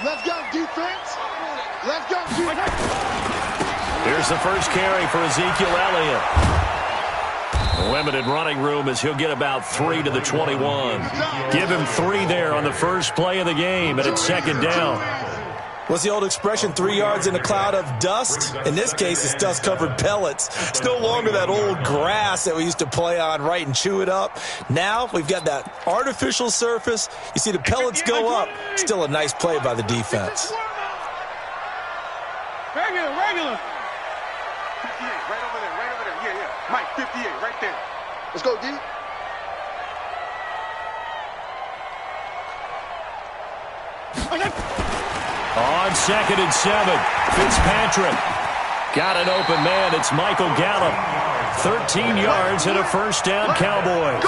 Let's go, defense. Let's go, defense. Here's the first carry for Ezekiel Elliott. Limited running room as he'll get about 3 to the 21. Give him 3 there on the first play of the game, and it's second down. What's the old expression, 3 yards in a cloud of dust? In this case, it's dust-covered pellets. It's no longer that old grass that we used to play on, right, and chew it up. Now we've got that artificial surface. You see the pellets go up. Still a nice play by the defense. Regular. 58, right over there. Yeah. Mike, 58, right there. Let's go, D. On 2nd and 7, Fitzpatrick. Got an open man. It's Michael Gallup. 13 yards and a first down, Cowboys.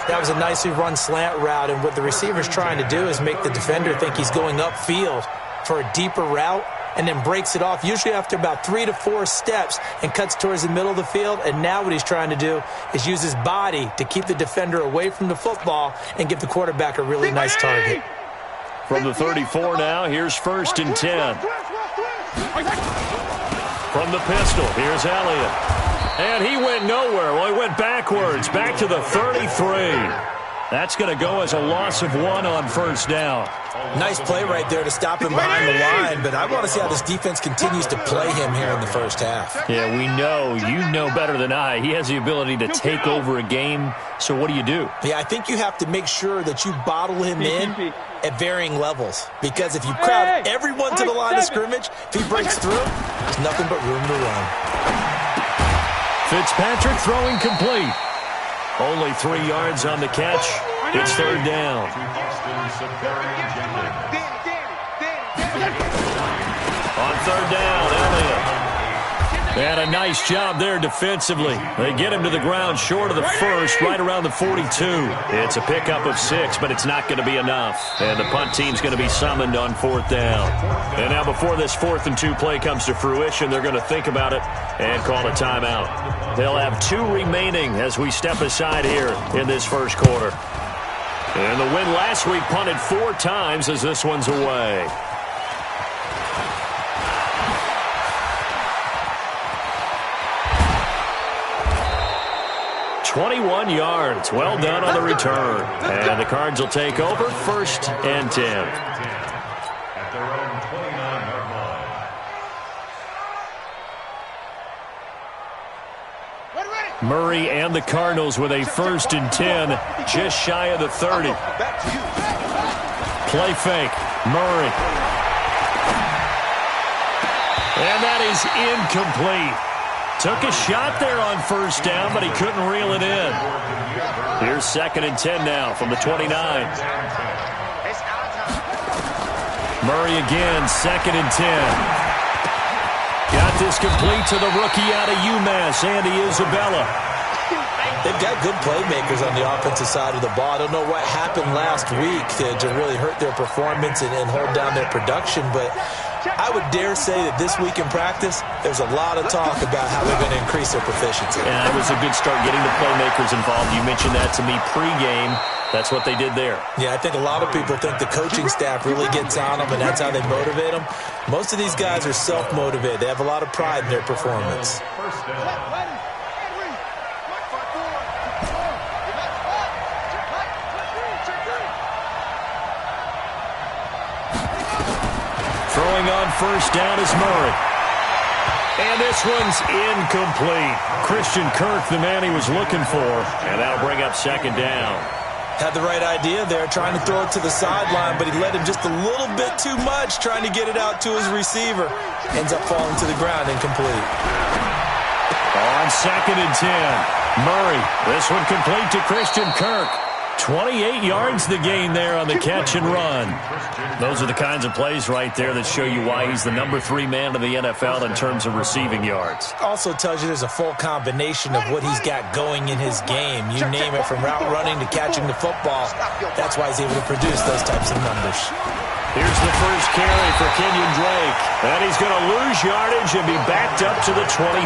That was a nicely run slant route, and what the receiver's trying to do is make the defender think he's going upfield for a deeper route, and then breaks it off, usually after about 3 to 4 steps, and cuts towards the middle of the field. And now what he's trying to do is use his body to keep the defender away from the football and give the quarterback a really nice target. From the 34 now, here's 1st and 10. From the pistol, here's Elliott. And he went nowhere. Well, he went backwards, back to the 33. That's going to go as a loss of 1 on first down. Nice play right there to stop him behind the line, but I want to see how this defense continues to play him here in the first half. Yeah, we know. You know better than I. He has the ability to take over a game, so what do you do? Yeah, I think you have to make sure that you bottle him in at varying levels, because if you crowd everyone to the line of scrimmage, if he breaks through, there's nothing but room to run. Fitzpatrick throwing complete. Only 3 yards on the catch. It's third down. On third down, Elliott. And a nice job there defensively. They get him to the ground short of the first, right around the 42. It's a pickup of 6, but it's not going to be enough. And the punt team's going to be summoned on 4th down. And now before this 4th and 2 play comes to fruition, they're going to think about it and call a timeout. They'll have 2 remaining as we step aside here in this first quarter. And the win last week punted 4 times as this one's away. 21 yards. Well done on the return. And the Cards will take over 1st and 10. At their own 29-yard line. Murray and the Cardinals with a 1st and 10, just shy of the 30. Play fake. Murray. And that is incomplete. Took a shot there on first down, but he couldn't reel it in. Here's 2nd and 10 now from the 29. Murray again, 2nd and 10. Got this complete to the rookie out of UMass, Andy Isabella. They've got good playmakers on the offensive side of the ball. I don't know what happened last week to really hurt their performance and hold down their production, but I would dare say that this week in practice, there's a lot of talk about how they're going to increase their proficiency. And it was a good start getting the playmakers involved. You mentioned that to me pregame. That's what they did there. Yeah, I think a lot of people think the coaching staff really gets on them, and that's how they motivate them. Most of these guys are self-motivated. They have a lot of pride in their performance. First down. Throwing on first down is Murray. And this one's incomplete. Christian Kirk, the man he was looking for. And that'll bring up 2nd down. Had the right idea there, trying to throw it to the sideline, but he led him just a little bit too much, trying to get it out to his receiver. Ends up falling to the ground, incomplete. On 2nd and 10, Murray. This one complete to Christian Kirk. 28 yards the gain there on the catch and run. Those are the kinds of plays right there that show you why he's the number 3 man in the NFL in terms of receiving yards. Also tells you there's a full combination of what he's got going in his game. You name it, from route running to catching the football. That's why he's able to produce those types of numbers. Here's the first carry for Kenyon Drake. And he's going to lose yardage and be backed up to the 25.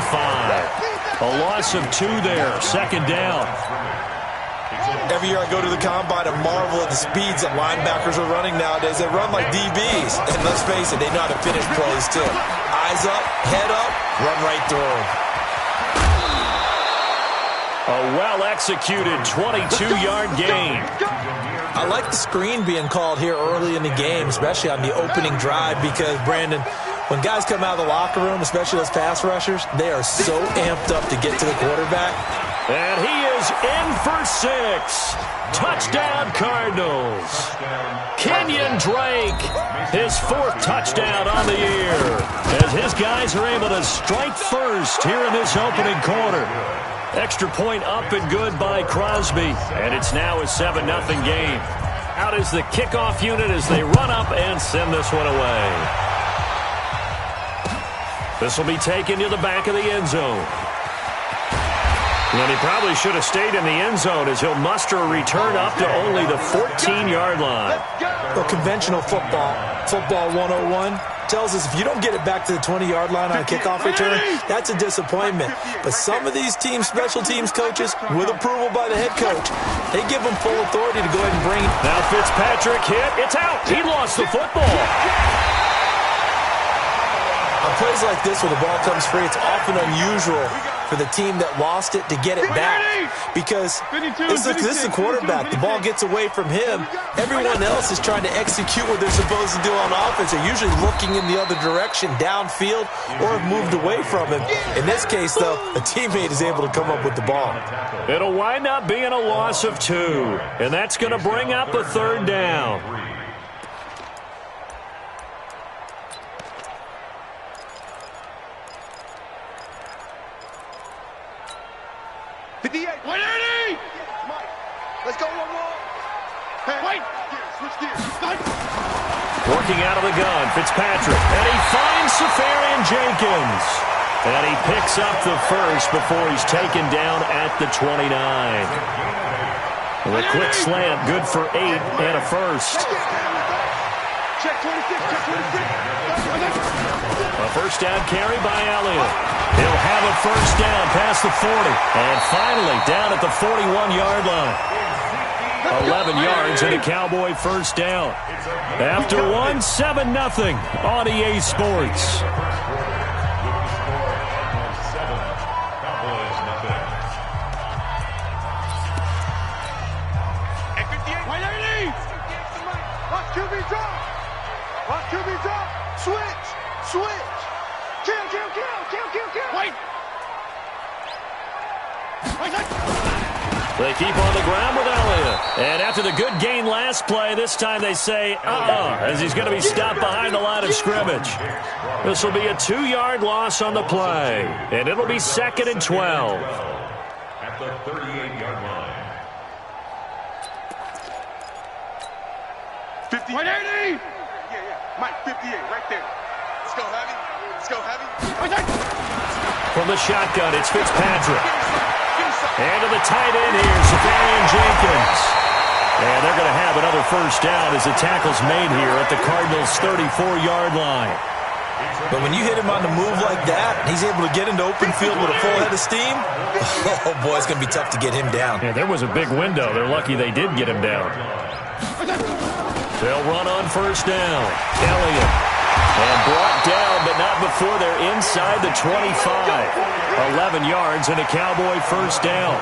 A loss of 2 there, 2nd down. Every year I go to the combine and marvel at the speeds that linebackers are running nowadays. They run like DBs. And let's face it, they know how to finish plays too. Eyes up, head up, run right through them. A well-executed 22-yard gain. I like the screen being called here early in the game, especially on the opening drive, because, Brandon, when guys come out of the locker room, especially those pass rushers, they are so amped up to get to the quarterback. And he is in for 6. Touchdown, Cardinals. Kenyon Drake, his 4th touchdown on the year, as his guys are able to strike first here in this opening quarter. Extra point up and good by Crosby, and it's now a 7-0 game. Out is the kickoff unit as they run up and send this one away. This will be taken to the back of the end zone. And he probably should have stayed in the end zone as he'll muster a return up to only the 14-yard line. Well, conventional football 101, tells us if you don't get it back to the 20-yard line on a kickoff return, that's a disappointment. But some of these teams, special teams coaches, with approval by the head coach, they give them full authority to go ahead and bring it. Now Fitzpatrick hit. It's out. He lost the football. On plays like this where the ball comes free, it's often unusual for the team that lost it to get it back, because this is the quarterback. The ball gets away from him. Everyone else is trying to execute what they're supposed to do on offense. They're usually looking in the other direction, downfield, or have moved away from him. In this case, though, a teammate is able to come up with the ball. It'll wind up being a loss of 2, and that's going to bring up a 3rd down. 58. 180. Mike, let's go one more. Hey, wait. Switch gears. Working out of the gun, Fitzpatrick. And he finds Safarian Jenkins. And he picks up the first before he's taken down at the 29. And a quick slant, good for 8 and a first. Check 26, check 26. A first down carry by Elliott. He'll have a first down past the 40. And finally down at the 41-yard line. 11 yards and a Cowboy first down. After 1, 7-0 on EA Sports. Watch QB drop. Watch QB drop. Switch. Switch. Kill. Wait. They keep on the ground with Elliott. And after the good gain last play, this time they say, as he's going to be stopped behind the line of scrimmage. This will be a 2-yard loss on the play. And it'll be 2nd and 12. At the 38-yard line. 50. 180. Yeah. Mike, 58, right there. Let's go, heavy. From the shotgun, it's Fitzpatrick. And to the tight end here, Safarian Jenkins. And they're going to have another first down as the tackle's made here at the Cardinals' 34-yard line. But when you hit him on the move like that, he's able to get into open field with a full head of steam. Oh, boy, it's going to be tough to get him down. Yeah, there was a big window. They're lucky they did get him down. They'll run on first down. Elliott. And brought down, but not before they're inside the 25. 11 yards and a Cowboy first down.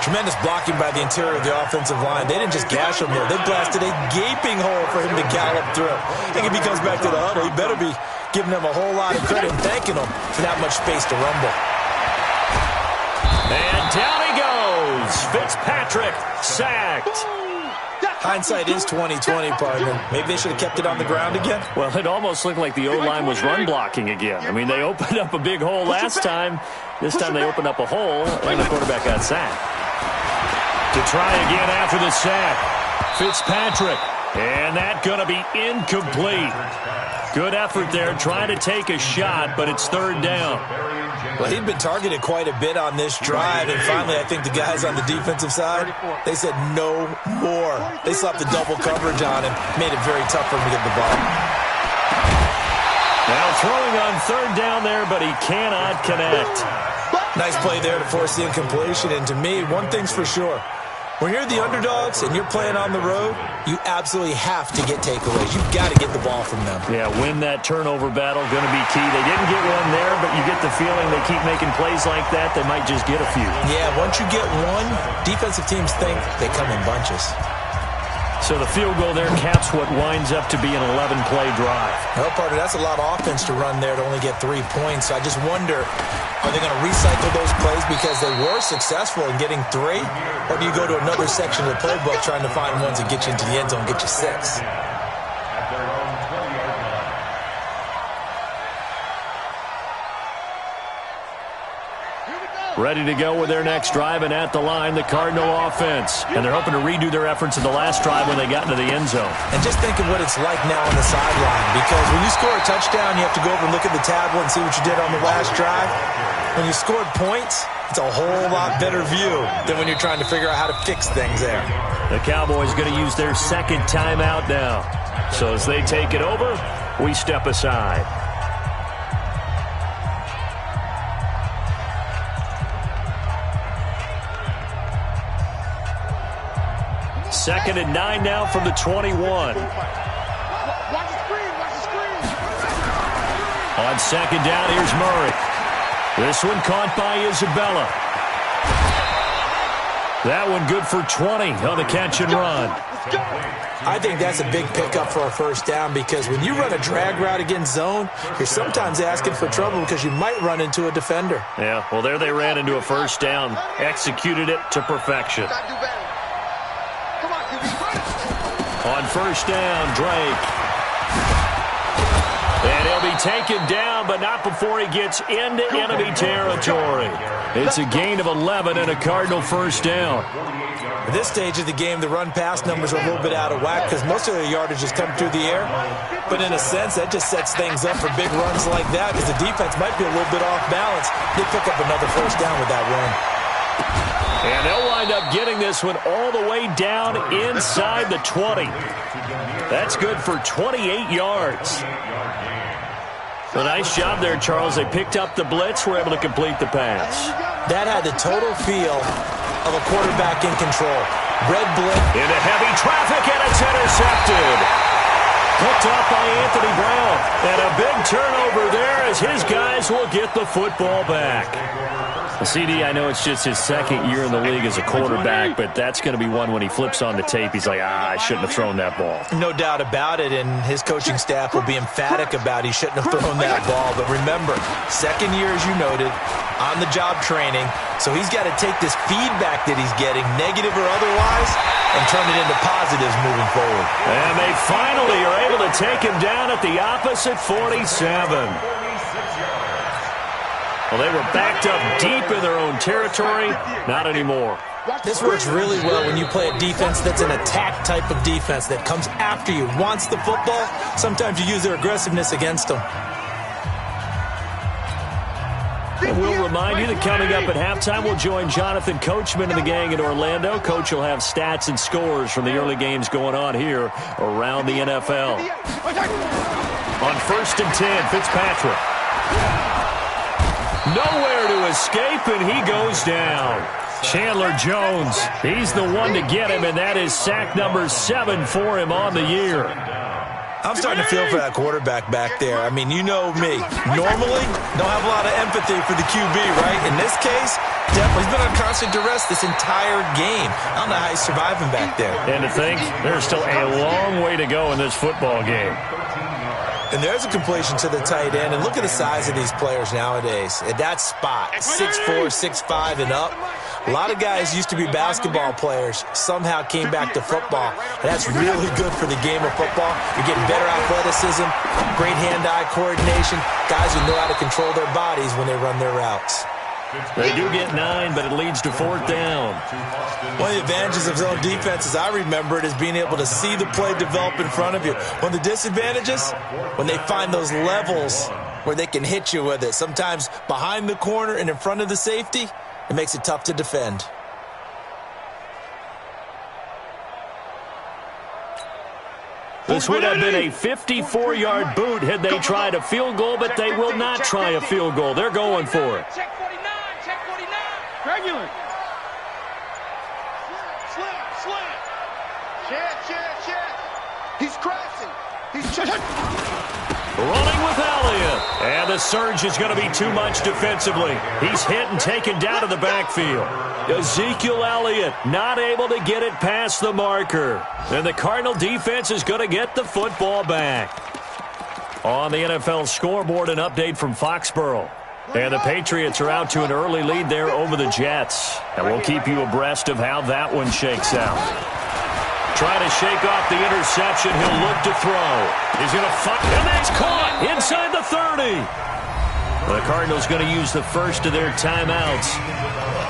Tremendous blocking by the interior of the offensive line. They didn't just gash him there. They blasted a gaping hole for him to gallop through. I think if he comes back to the huddle, he better be giving them a whole lot of credit and thanking them for that much space to rumble. And down he goes. Fitzpatrick sacked. Hindsight is 20/20, partner. Maybe they should have kept it on the ground again. Well, it almost looked like the O-line was run blocking again. I mean, they opened up a big hole last time. This time they opened up a hole, and the quarterback got sacked. To try again after the sack, Fitzpatrick. And that's going to be incomplete. Good effort there, trying to take a shot, but it's 3rd down. Well, he'd been targeted quite a bit on this drive, and finally I think the guys on the defensive side, they said no more. They slapped the double coverage on him, made it very tough for him to get the ball. Now throwing on 3rd down there, but he cannot connect. Nice play there to force the incompletion, and to me, one thing's for sure. When you're the underdogs and you're playing on the road, you absolutely have to get takeaways. You've got to get the ball from them. Yeah, win that turnover battle, going to be key. They didn't get one there, but you get the feeling they keep making plays like that, they might just get a few. Yeah, once you get one, defensive teams think they come in bunches. So the field goal there caps what winds up to be an 11-play drive. No, partner, that's a lot of offense to run there to only get 3 points. So I just wonder, are they going to recycle those plays because they were successful in getting 3? Or do you go to another section of the playbook trying to find ones that get you into the end zone and get you 6? Ready to go with their next drive, and at the line, the Cardinal offense. And they're hoping to redo their efforts in the last drive when they got into the end zone. And just think of what it's like now on the sideline, because when you score a touchdown, you have to go over and look at the tablet and see what you did on the last drive. When you scored points, it's a whole lot better view than when you're trying to figure out how to fix things there. The Cowboys going to use their second timeout now. So as they take it over, we step aside. Second and 9 now from the 21. Watch the screen, watch the screen. On second down, here's Murray. This one caught by Isabella. That one good for 20 on the catch and run. I think that's a big pickup for a first down, because when you run a drag route against zone, you're sometimes asking for trouble because you might run into a defender. Yeah, well, there they ran into a first down. Executed it to perfection. On first down, Drake. And he'll be taken down, but not before he gets into enemy territory. It's a gain of 11 and a Cardinal first down. At this stage of the game, the run-pass numbers are a little bit out of whack because most of their yardage has come through the air. But in a sense, that just sets things up for big runs like that because the defense might be a little bit off balance. They pick up another first down with that run. And they'll wind up getting this one all the way down inside the 20. That's good for 28 yards. A nice job there, Charles. They picked up the blitz, were able to complete the pass. That had the total feel of a quarterback in control. Red blitz. Into heavy traffic, and it's intercepted. Picked up by Anthony Brown. And a big turnover there as his guys will get the football back. CD, I know it's just his second year in the league as a quarterback, but that's going to be one when he flips on the tape. He's like, I shouldn't have thrown that ball. No doubt about it, and his coaching staff will be emphatic about he shouldn't have thrown that ball. But remember, second year, as you noted, on-the-job training, so he's got to take this feedback that he's getting, negative or otherwise, and turn it into positives moving forward. And they finally are able to take him down at the opposite 47. Well, they were backed up deep in their own territory. Not anymore. This works really well when you play a defense that's an attack type of defense that comes after you, wants the football. Sometimes you use their aggressiveness against them. And we'll remind you that coming up at halftime, we'll join Jonathan Coachman and the gang in Orlando. Coach will have stats and scores from the early games going on here around the NFL. On first and 10, Fitzpatrick. Nowhere to escape, and he goes down. Chandler Jones, he's the one to get him, and that is sack number 7 for him on the year. I'm starting to feel for that quarterback back there. I mean, you know me. Normally, don't have a lot of empathy for the QB, right? In this case, definitely. He's been on constant duress this entire game. I don't know how he's surviving back there. And to think, there's still a long way to go in this football game. And there's a completion to the tight end. And look at the size of these players nowadays. At that spot, 6'4", 6'5", and up. A lot of guys used to be basketball players, somehow came back to football. And that's really good for the game of football. You're getting better athleticism, great hand-eye coordination, guys who know how to control their bodies when they run their routes. They do get 9, but it leads to 4th down. One of the advantages of zone defense, as I remember it, is being able to see the play develop in front of you. One of the disadvantages, when they find those levels where they can hit you with it, sometimes behind the corner and in front of the safety, it makes it tough to defend. This would have been a 54-yard boot had they tried a field goal, but they will not try a field goal. They're going for it. Check 49, check 49. Regular. Slip. He's crashing. He's just... Running with Elliott. And the surge is going to be too much defensively. He's hit and taken down to the backfield. Ezekiel Elliott not able to get it past the marker. And the Cardinal defense is going to get the football back. On the NFL scoreboard, an update from Foxborough. And the Patriots are out to an early lead there over the Jets. And we'll keep you abreast of how that one shakes out. Trying to shake off the interception. He'll look to throw. He's going to fight. And that's caught inside the 30. The Cardinals going to use the first of their timeouts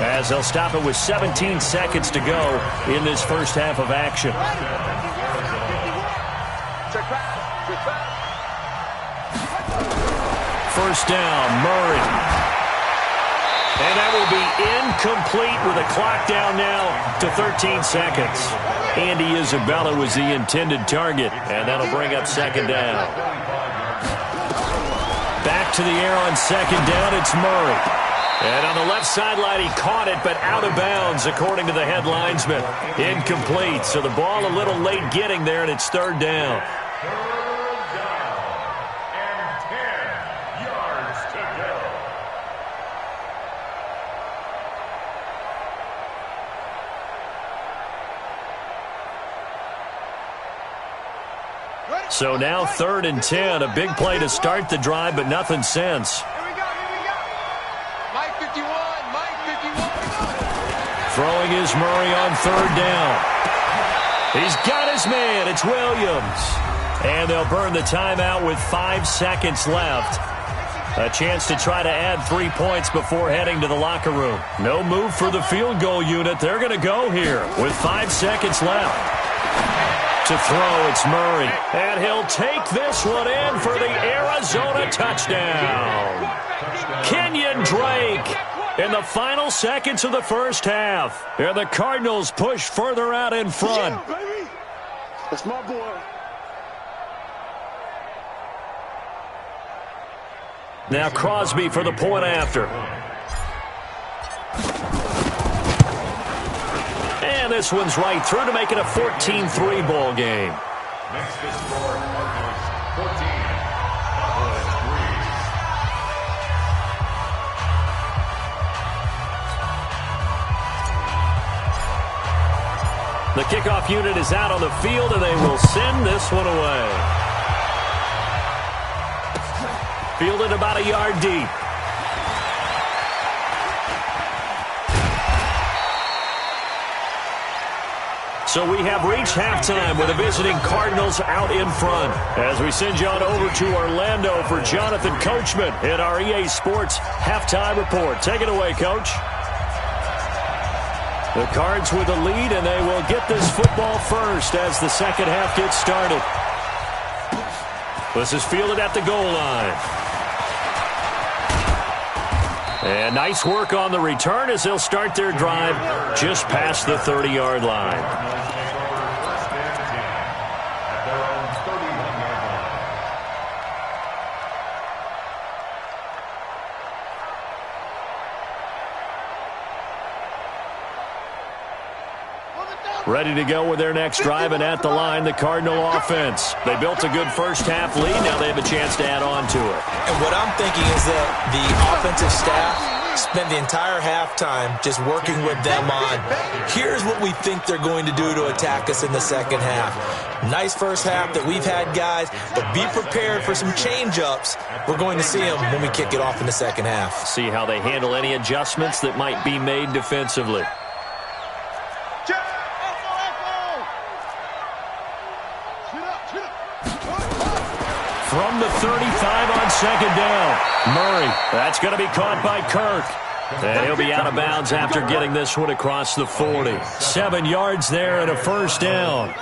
as they'll stop it with 17 seconds to go in this first half of action. First down, Murray. And that will be incomplete with a clock down now to 13 seconds. Andy Isabella was the intended target, and that'll bring up second down. Back to the air on second down, it's Murray. And on the left sideline, he caught it, but out of bounds, according to the head linesman. Incomplete, so the ball a little late getting there, and it's third down. So now 3rd and 10. A big play to start the drive, but nothing since. Here we go. Mike 51. Throwing is Murray on 3rd down. He's got his man. It's Williams. And they'll burn the timeout with 5 seconds left. A chance to try to add 3 points before heading to the locker room. No move for the field goal unit. They're going to go here with 5 seconds left. To throw, it's Murray. And he'll take this one in for the Arizona touchdown. Kenyon Drake in the final seconds of the first half. And the Cardinals push further out in front. Yeah, baby. That's my boy. Now Crosby for the point after. And this one's right through to make it a 14-3 ball game. Next to score, Cardinals 14, Cowboys 3. The kickoff unit is out on the field, and they will send this one away. Fielded about a yard deep. So we have reached halftime with the visiting Cardinals out in front. As we send you on over to Orlando for Jonathan Coachman in our EA Sports Halftime Report. Take it away, Coach. The Cards with the lead, and they will get this football first as the second half gets started. This is fielded at the goal line. And nice work on the return as they'll start their drive just past the 30-yard line. Ready to go with their next drive, and at the line, the Cardinal offense. They built a good first-half lead. Now they have a chance to add on to it. And what I'm thinking is that the offensive staff spent the entire halftime just working with them on, here's what we think they're going to do to attack us in the second half. Nice first half that we've had, guys, but be prepared for some change-ups. We're going to see them when we kick it off in the second half. See how they handle any adjustments that might be made defensively. From the 35 on second down. Murray, that's going to be caught by Kirk. And he'll be out of bounds after getting this one across the 40. 7 yards there and a first down.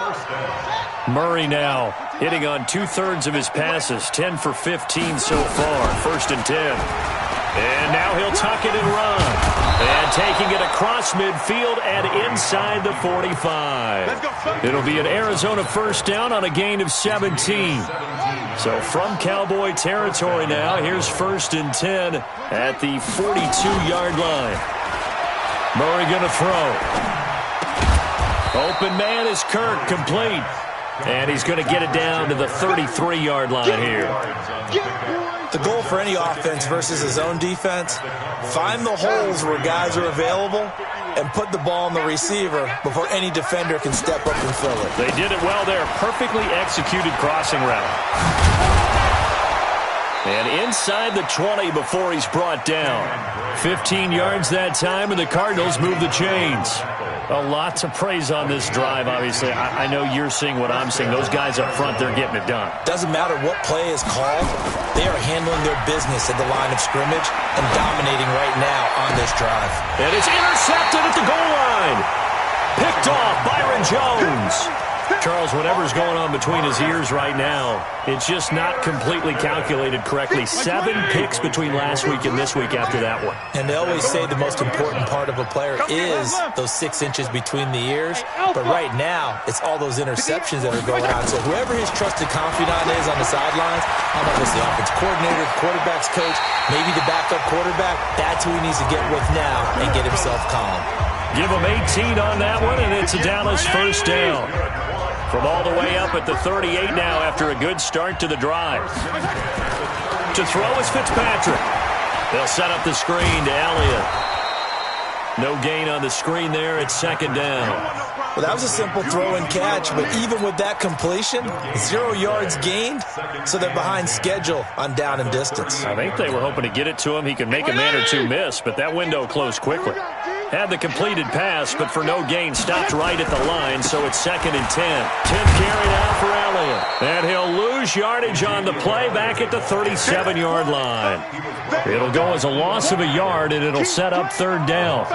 Murray now hitting on 2/3 of his passes, 10 for 15 so far. 1st and 10. And now he'll tuck it and run. And taking it across midfield and inside the 45. It'll be an Arizona first down on a gain of 17. So from Cowboy territory now, here's 1st and 10 at the 42-yard line. Murray going to throw. Open man is Kirk, complete. And he's going to get it down to the 33-yard line here. The goal for any offense versus his own defense, find the holes where guys are available and put the ball on the receiver before any defender can step up and fill it. They did it well there. Perfectly executed crossing route. And inside the 20 before he's brought down. 15 yards that time, and the Cardinals move the chains. A lot to praise on this drive, obviously. I know you're seeing what I'm seeing. Those guys up front, they're getting it done. Doesn't matter what play is called. They are handling their business at the line of scrimmage and dominating right now on this drive. And it's intercepted at the goal line. Picked off Byron Jones. Charles, whatever's going on between his ears right now, it's just not completely calculated correctly. 7 picks between last week and this week after that one. And they always say the most important part of a player is those 6 inches between the ears. But right now, it's all those interceptions that are going on. So whoever his trusted confidant is on the sidelines, I don't know if it's the offense coordinator, quarterback's coach, maybe the backup quarterback, that's who he needs to get with now and get himself calm. Give him 18 on that one, and it's a Dallas first down. From all the way up at the 38 now after a good start to the drive. To throw is Fitzpatrick. They'll set up the screen to Elliott. No gain on the screen there. It's second down. Well, that was a simple throw and catch, but even with that completion, 0 yards gained, so they're behind schedule on down and distance. I think they were hoping to get it to him. He could make a man or two miss, but that window closed quickly. Had the completed pass, but for no gain, stopped right at the line, so it's second and 10. 10th carry now for Elliott. And he'll lose yardage on the play back at the 37-yard line. It'll go as a loss of a yard, and it'll set up third down.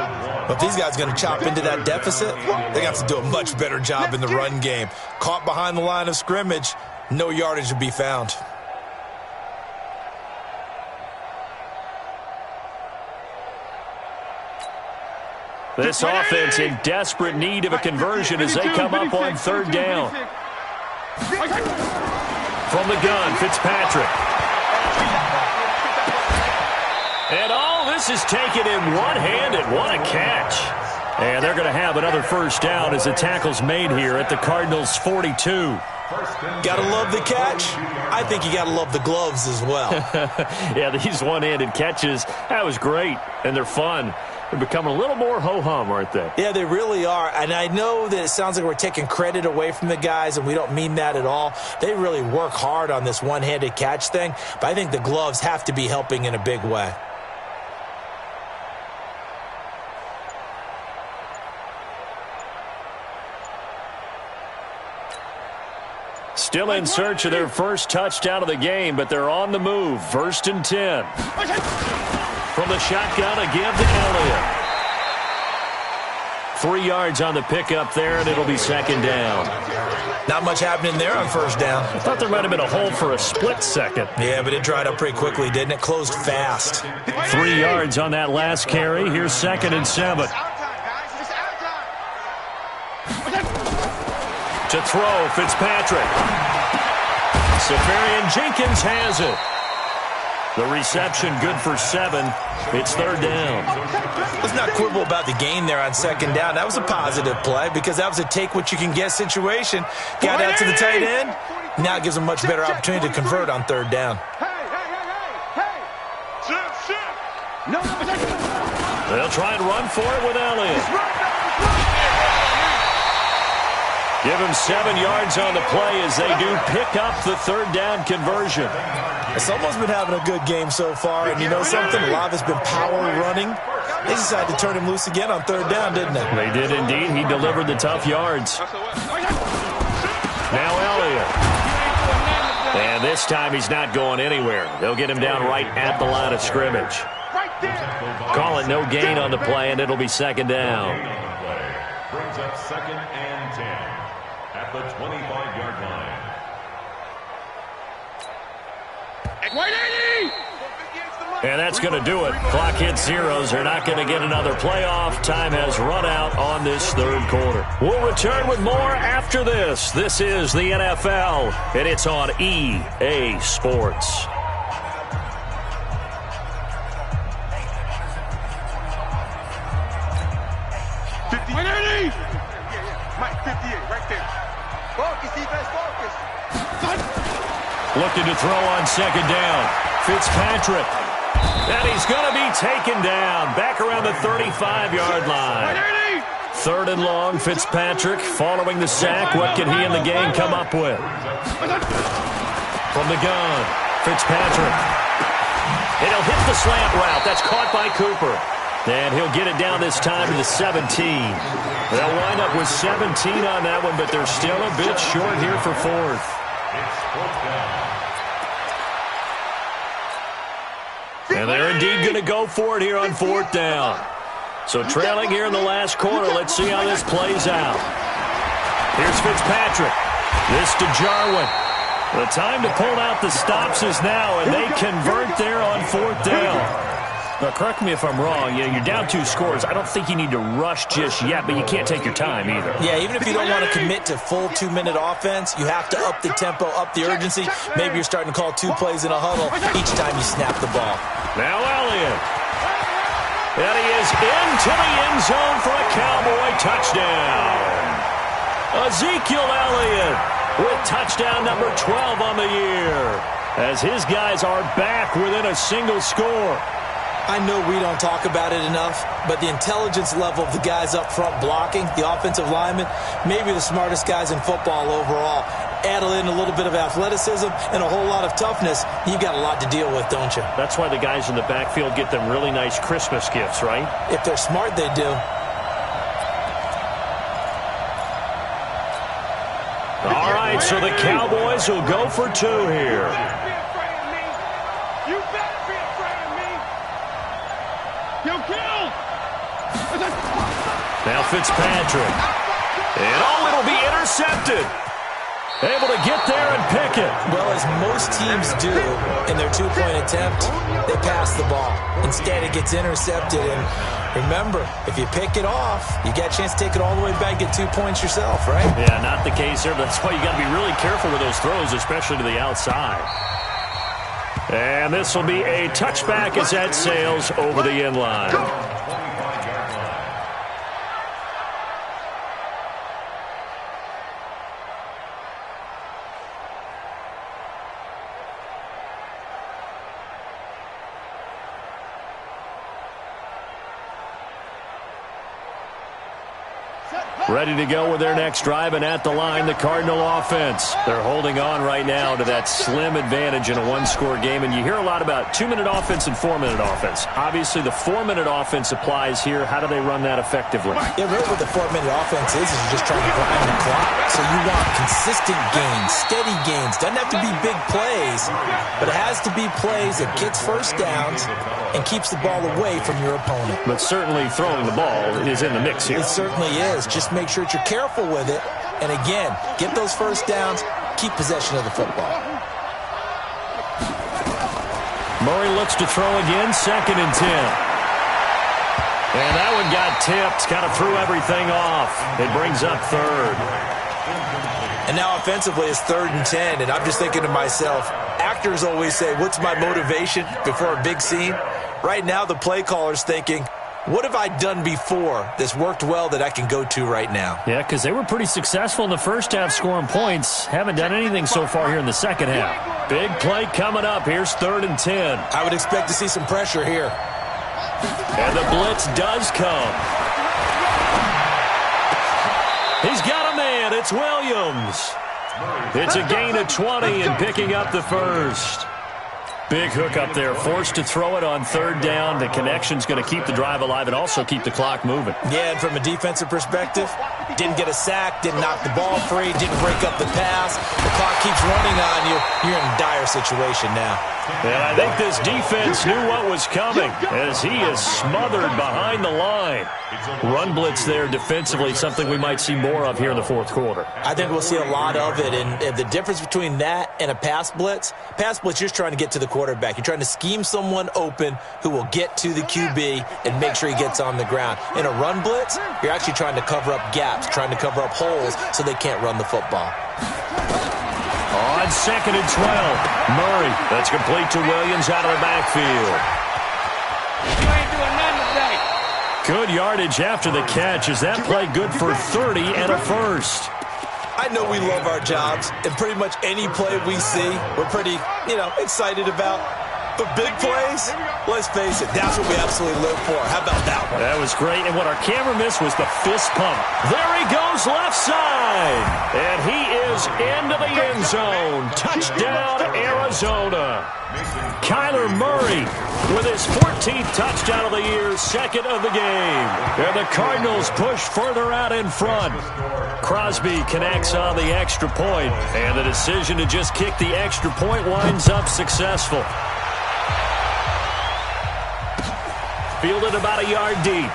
But if these guys are going to chop into that deficit, they have to do a much better job in the run game. Caught behind the line of scrimmage, no yardage to be found. This offense in desperate need of a conversion as they come up on third down. From the gun, Fitzpatrick. And all this is taken in one-handed. What a catch. And they're going to have another first down as the tackle's made here at the Cardinals' 42. Gotta love the catch. I think you gotta love the gloves as well. Yeah, these one-handed catches, that was great, and they're fun. They're becoming a little more ho-hum, aren't they? Yeah, they really are. And I know that it sounds like we're taking credit away from the guys, and we don't mean that at all. They really work hard on this one-handed catch thing, but I think the gloves have to be helping in a big way. Still in search of their first touchdown of the game, but they're on the move. First and 10. From the shotgun, a give to Elliott. 3 yards on the pickup there, and it'll be second down. Not much happening there on first down. I thought there might have been a hole for a split second. Yeah, but it dried up pretty quickly, didn't it? Closed fast. 3 yards on that last carry. Here's second and 7. To throw, Fitzpatrick. Safarian Jenkins has it. The reception good for 7. It's third down. Let's not quibble about the gain there on second down. That was a positive play because that was a take-what-you-can-get situation. Got out to the tight end. Now it gives them a much better opportunity to convert on third down. They'll try and run for it with Elliott. Give him 7 yards on the play as they do pick up the third down conversion. Someone's been having a good game so far, and you know something? A lot of it's been power running. They decided to turn him loose again on third down, didn't they? They did indeed. He delivered the tough yards. Now Elliott. And this time he's not going anywhere. They'll get him down right at the line of scrimmage. Call it no gain on the play, and it'll be second down. Brings up second and 10 at the 25-yard line. And that's going to do it. Clock hits zeros. They're not going to get another playoff. Time has run out on this third quarter. We'll return with more after this. This is the NFL, and it's on EA Sports. Mike, 58, right there. Focus, defense. Looking to throw on second down. Fitzpatrick. And he's going to be taken down. Back around the 35-yard line. Third and long, Fitzpatrick following the sack. What can he and the gang come up with? From the gun, Fitzpatrick. And he'll hit the slant route. That's caught by Cooper. And he'll get it down this time to the 17. They'll wind up with 17 on that one, but they're still a bit short here for fourth. And they're indeed going to go for it here on fourth down. So trailing here in the last quarter, let's see how this plays out. Here's Fitzpatrick. This to Jarwin. The time to pull out the stops is now, and they convert there on fourth down. Now, correct me if I'm wrong. You're down 2 scores. I don't think you need to rush just yet, but you can't take your time either. Yeah, even if you don't want to commit to full 2-minute offense, you have to up the tempo, up the urgency. Maybe you're starting to call 2 plays in a huddle each time you snap the ball. Now Elliott. And he is into the end zone for a Cowboy touchdown. Ezekiel Elliott with touchdown number 12 on the year, as his guys are back within a single score. I know we don't talk about it enough, but the intelligence level of the guys up front blocking, the offensive linemen, maybe the smartest guys in football overall. Add in a little bit of athleticism and a whole lot of toughness, you've got a lot to deal with, don't you? That's why the guys in the backfield get them really nice Christmas gifts, right? If they're smart, they do. All right, so the Cowboys will go for 2 here. Now Fitzpatrick. And it'll be intercepted. Able to get there and pick it. Well, as most teams do in their 2-point attempt, they pass the ball. Instead, it gets intercepted. And remember, if you pick it off, you get a chance to take it all the way back, get 2 points yourself, right? Yeah, not the case here. That's why you got to be really careful with those throws, especially to the outside. And this will be a touchback as that sails over the end line. Ready to go with their next drive, and at the line, the Cardinal offense. They're holding on right now to that slim advantage in a 1-score game, and you hear a lot about 2-minute offense and 4-minute offense. Obviously, the 4-minute offense applies here. How do they run that effectively? Yeah, really what the 4-minute offense is you're just trying to grind the clock. So you want consistent gains, steady gains. Doesn't have to be big plays, but it has to be plays that gets first downs and keeps the ball away from your opponent. But certainly throwing the ball is in the mix here. It certainly is. Just make sure that you're careful with it. And again, get those first downs, keep possession of the football. Murray looks to throw again, 2nd and 10. And that one got tipped, kind of threw everything off. It brings up 3rd. And now offensively it's 3rd and 10, and I'm just thinking to myself, actors always say, what's my motivation before a big scene? Right now the play caller's thinking, what have I done before that's worked well that I can go to right now? Yeah, because they were pretty successful in the first half scoring points. Haven't done anything so far here in the second half. Big play coming up. Here's 3rd and 10. I would expect to see some pressure here. And the blitz does come. He's got a man. It's Williams. It's a gain of 20 and picking up the first. Big hook up there, forced to throw it on 3rd down. The connection's going to keep the drive alive and also keep the clock moving. Yeah, and from a defensive perspective, didn't get a sack, didn't knock the ball free, didn't break up the pass. The clock keeps running on you. You're in a dire situation now. And I think this defense knew what was coming as he is smothered behind the line. Run blitz there defensively, something we might see more of here in the 4th quarter. I think we'll see a lot of it, and the difference between that and a pass blitz, you're just trying to get to the quarterback. You're trying to scheme someone open who will get to the QB and make sure he gets on the ground. In a run blitz, you're actually trying to cover up gaps, trying to cover up holes so they can't run the football. On 2nd and 12, Murray. That's complete to Williams out of the backfield. You ain't doing nothing today. Good yardage after the catch. Is that play good for 30 and a first? I I know we love our jobs, and pretty much any play we see, we're pretty, excited about. But big plays, let's face it, that's what we absolutely live for. How about that one? That was great, and what our camera missed was the fist pump. There he goes left side, and he is into the end zone. Touchdown, Arizona. Kyler Murray with his 14th touchdown of the year, second of the game. And the Cardinals push further out in front. Crosby connects on the extra point, and the decision to just kick the extra point winds up successful. Fielded about a yard deep.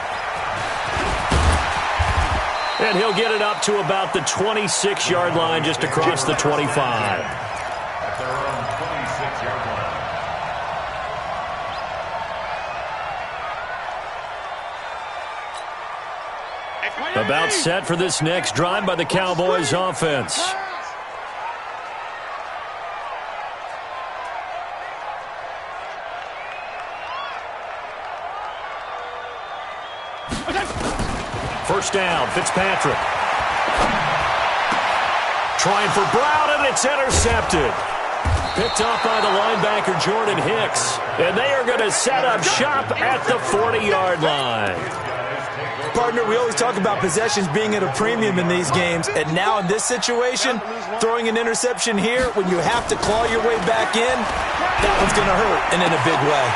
And he'll get it up to about the 26-yard line, just across the 25. At their own 26-yard line. About set for this next drive by the Cowboys offense. First down, Fitzpatrick. Trying for Brown, and it's intercepted. Picked off by the linebacker, Jordan Hicks. And they are going to set up shop at the 40-yard line. Partner, we always talk about possessions being at a premium in these games, and now in this situation, throwing an interception here when you have to claw your way back in, that one's going to hurt, and in a big way.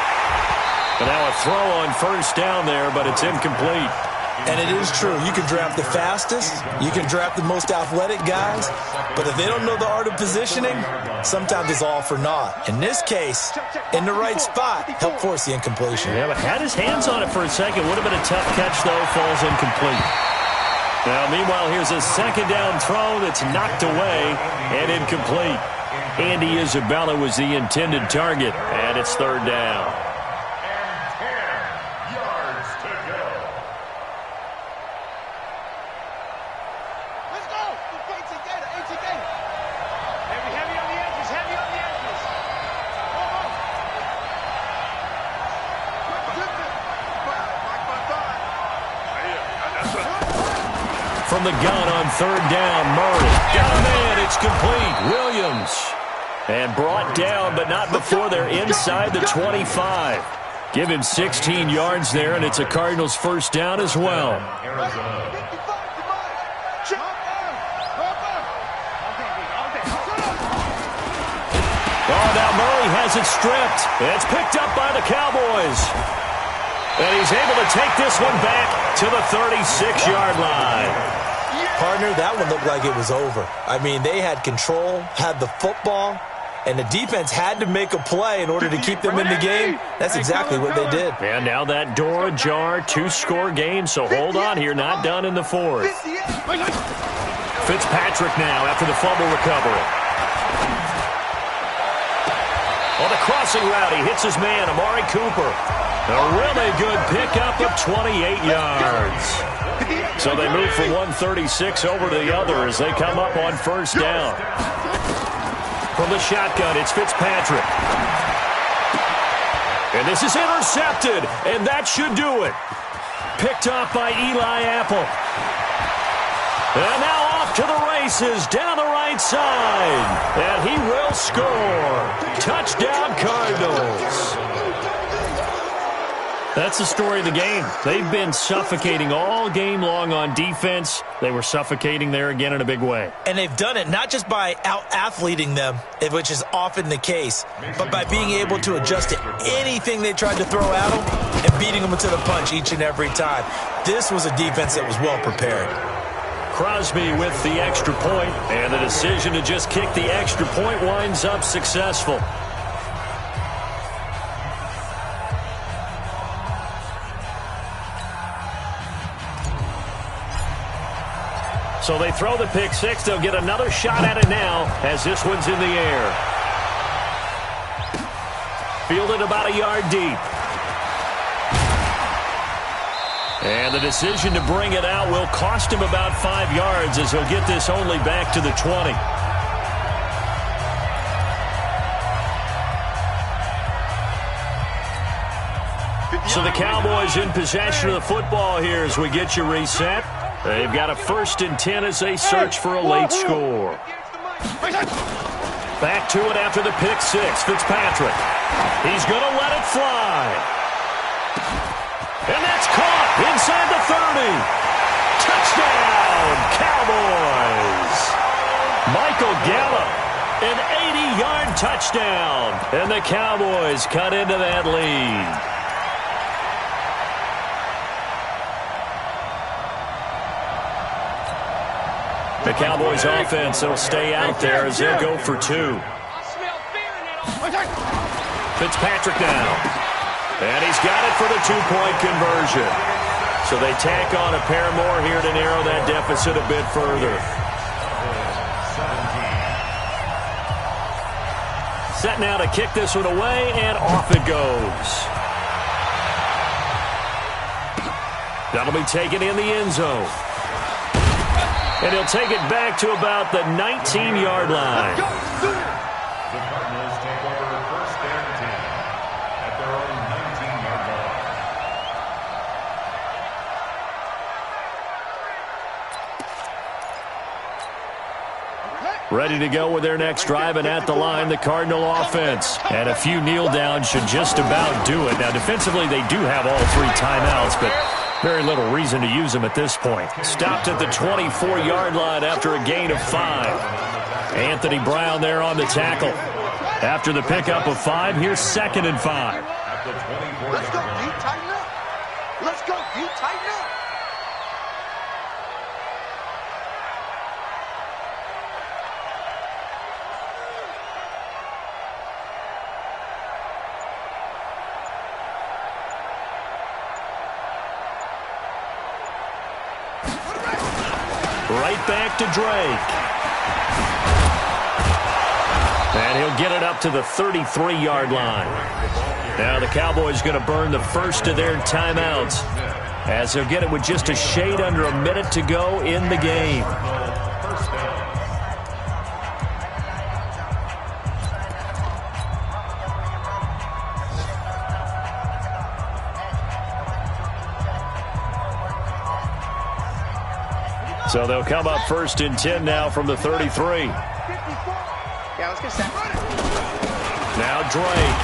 But now a throw on first down there, but it's incomplete. And it is true. You can draft the fastest. You can draft the most athletic guys. But if they don't know the art of positioning, sometimes it's all for naught. In this case, in the right spot, helped force the incompletion. Yeah, but had his hands on it for a second. Would have been a tough catch, though. Falls incomplete. Now, meanwhile, here's a second down throw that's knocked away and incomplete. Andy Isabella was the intended target, and it's third down. From the gun on third down, Murray. Got a man, it's complete. Williams. And brought down, but not before they're inside the 25. Give him 16 yards there, and it's a Cardinals first down as well. Oh, now Murray has it stripped. It's picked up by the Cowboys. And he's able to take this one back to the 36-yard line. Partner, that one looked like it was over. I mean, they had control, had the football, and the defense had to make a play in order to keep them in the game. That's exactly what they did. And now that door ajar, two-score game, so hold on here, not done in the fourth. Fitzpatrick now after the fumble recovery. On the crossing route, he hits his man, Amari Cooper. A really good pickup of 28 yards. So they move from 136 over to the other as they come up on first down. From the shotgun, it's Fitzpatrick. And this is intercepted, and that should do it. Picked off by Eli Apple. And now off to the races, down the right side. And he will score. Touchdown, Cardinals. That's the story of the game. They've been suffocating all game long on defense. They were suffocating there again in a big way. And they've done it not just by out-athleting them, which is often the case, but by being able to adjust to anything they tried to throw at them and beating them to the punch each and every time. This was a defense that was well prepared. Crosby with the extra point, and the decision to just kick the extra point winds up successful. So they throw the pick six. They'll get another shot at it now as this one's in the air. Fielded about a yard deep. And the decision to bring it out will cost him about 5 yards as he'll get this only back to the 20. So the Cowboys in possession of the football here as we get you reset. They've got a 1st and 10 as they search for a late score. Back to it after the pick six. Fitzpatrick. He's going to let it fly. And that's caught inside the 30. Touchdown, Cowboys. Michael Gallup, an 80-yard touchdown. And the Cowboys cut into that lead. The Cowboys offense will stay out there as they'll go for 2. Fitzpatrick now. And he's got it for the 2-point conversion. So they tack on a pair more here to narrow that deficit a bit further. Set now to kick this one away, and off it goes. That'll be taken in the end zone. And he'll take it back to about the 19-yard line. The Cardinals take over 1st and 10 at their own 19-yard line. Ready to go with their next drive, and at the line, the Cardinal offense. And a few kneel downs should just about do it. Now, defensively, they do have all 3 timeouts, but very little reason to use them at this point. Stopped at the 24-yard line after a gain of 5. Anthony Brown there on the tackle. After the pickup of 5, here's 2nd and 5. At the 24-yard Let's go, line. D. Tighten up. Let's go, D. Tighten up. Right back to Drake. And he'll get it up to the 33-yard line. Now the Cowboys going to burn the first of their timeouts as they'll get it with just a shade under a minute to go in the game. So they'll come up 1st and 10 now from the 33. Yeah, let's get set. Now Drake.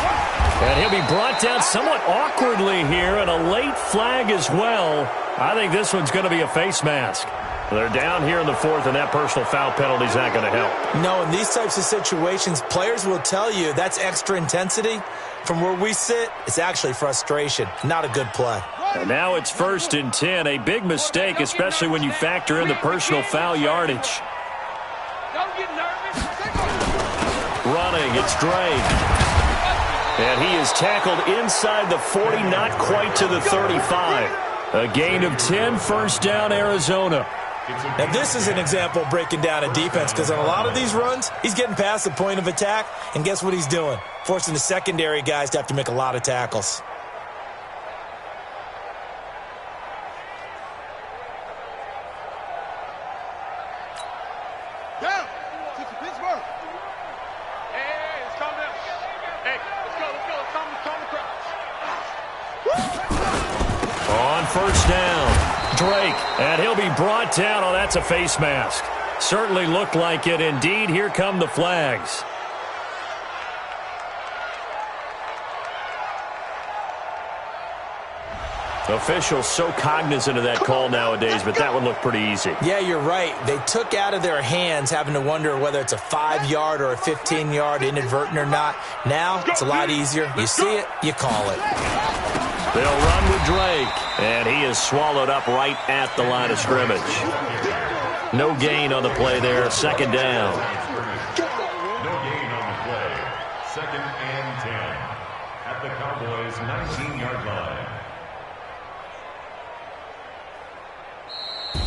And he'll be brought down somewhat awkwardly here, and a late flag as well. I think this one's going to be a face mask. They're down here in the 4th, and that personal foul penalty is not going to help. No, in these types of situations, players will tell you that's extra intensity. From where we sit, it's actually frustration. Not a good play. And now it's 1st and 10. A big mistake, especially when you factor in the personal foul yardage. Don't get nervous. Running, it's Drake. And he is tackled inside the 40, not quite to the 35. A gain of 10, 1st down, Arizona. Now, this is an example of breaking down a defense, because on a lot of these runs, he's getting past the point of attack, and guess what he's doing? Forcing the secondary guys to have to make a lot of tackles. Down. Pittsburgh. Hey, let's calm down. Hey, let's go. Calm the crowd. On 1st down, Drake, and he'll be brought down. Oh, that's a face mask. Certainly looked like it. Indeed, here come the flags. Officials so cognizant of that call nowadays, but that would look pretty easy. Yeah, you're right. They took out of their hands having to wonder whether it's a 5-yard or a 15-yard, inadvertent or not. Now, it's a lot easier. You see it, you call it. They'll run with Drake, and he is swallowed up right at the line of scrimmage. No gain on the play there, 2nd down. No gain on the play. 2nd and 10 at the Cowboys' 19-yard line.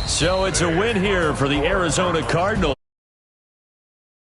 So it's a win here for the Arizona Cardinals.